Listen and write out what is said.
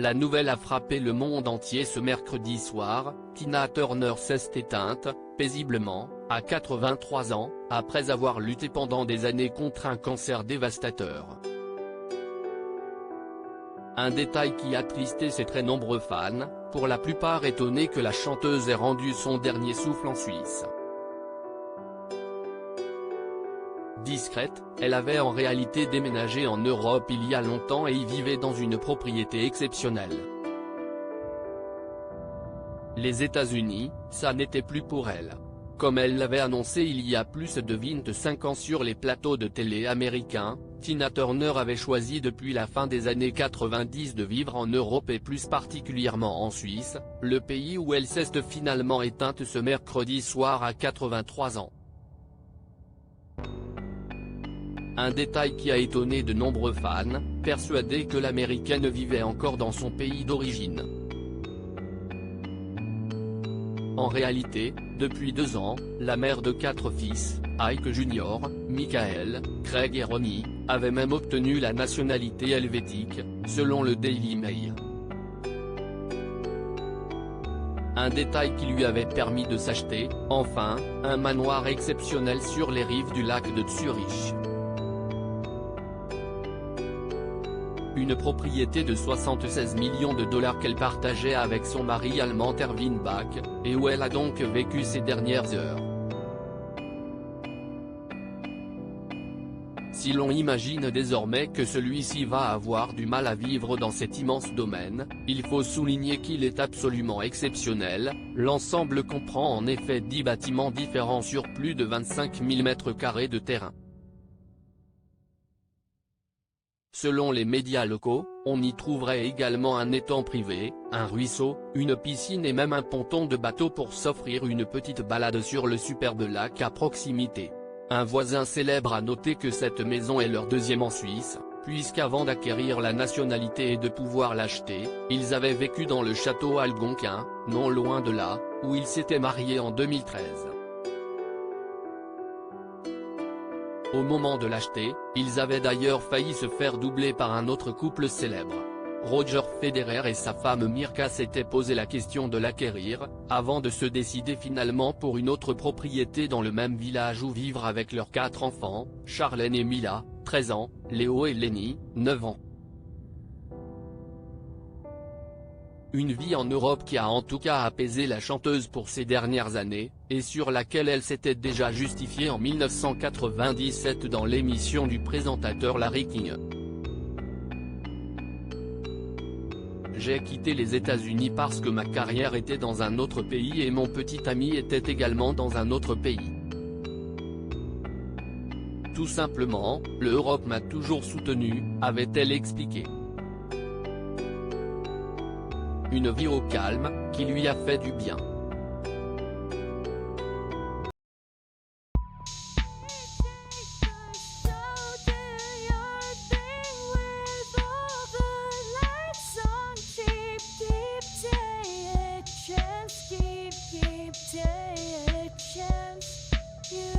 La nouvelle a frappé le monde entier ce mercredi soir. Tina Turner s'est éteinte, paisiblement, à 83 ans, après avoir lutté pendant des années contre un cancer dévastateur. Un détail qui a attristé ses très nombreux fans, pour la plupart étonnés que la chanteuse ait rendu son dernier souffle en Suisse. Discrète, elle avait en réalité déménagé en Europe il y a longtemps et y vivait dans une propriété exceptionnelle. Les États-Unis, ça n'était plus pour elle. Comme elle l'avait annoncé il y a plus de 25 ans sur les plateaux de télé américains, Tina Turner avait choisi depuis la fin des années 90 de vivre en Europe et plus particulièrement en Suisse, le pays où elle s'est finalement éteinte ce mercredi soir à 83 ans. Un détail qui a étonné de nombreux fans, persuadés que l'américaine vivait encore dans son pays d'origine. En réalité, depuis 2 ans, la mère de 4 fils, Ike Jr., Michael, Craig et Ronnie, avait même obtenu la nationalité helvétique, selon le Daily Mail. Un détail qui lui avait permis de s'acheter, enfin, un manoir exceptionnel sur les rives du lac de Zurich. Une propriété de 76 millions de dollars qu'elle partageait avec son mari allemand Erwin Bach, et où elle a donc vécu ses dernières heures. Si l'on imagine désormais que celui-ci va avoir du mal à vivre dans cet immense domaine, il faut souligner qu'il est absolument exceptionnel. L'ensemble comprend en effet 10 bâtiments différents sur plus de 25 000 m² de terrain. Selon les médias locaux, on y trouverait également un étang privé, un ruisseau, une piscine et même un ponton de bateau pour s'offrir une petite balade sur le superbe lac à proximité. Un voisin célèbre a noté que cette maison est leur deuxième en Suisse, puisqu'avant d'acquérir la nationalité et de pouvoir l'acheter, ils avaient vécu dans le château algonquin, non loin de là, où ils s'étaient mariés en 2013. Au moment de l'acheter, ils avaient d'ailleurs failli se faire doubler par un autre couple célèbre. Roger Federer et sa femme Mirka s'étaient posé la question de l'acquérir, avant de se décider finalement pour une autre propriété dans le même village où vivre avec leurs 4 enfants, Charlène et Mila, 13 ans, Léo et Lenny, 9 ans. Une vie en Europe qui a en tout cas apaisé la chanteuse pour ces dernières années, et sur laquelle elle s'était déjà justifiée en 1997 dans l'émission du présentateur Larry King. J'ai quitté les États-Unis parce que ma carrière était dans un autre pays et mon petit ami était également dans un autre pays. Tout simplement, l'Europe m'a toujours soutenu, avait-elle expliqué. Une vie au calme, qui lui a fait du bien. Keep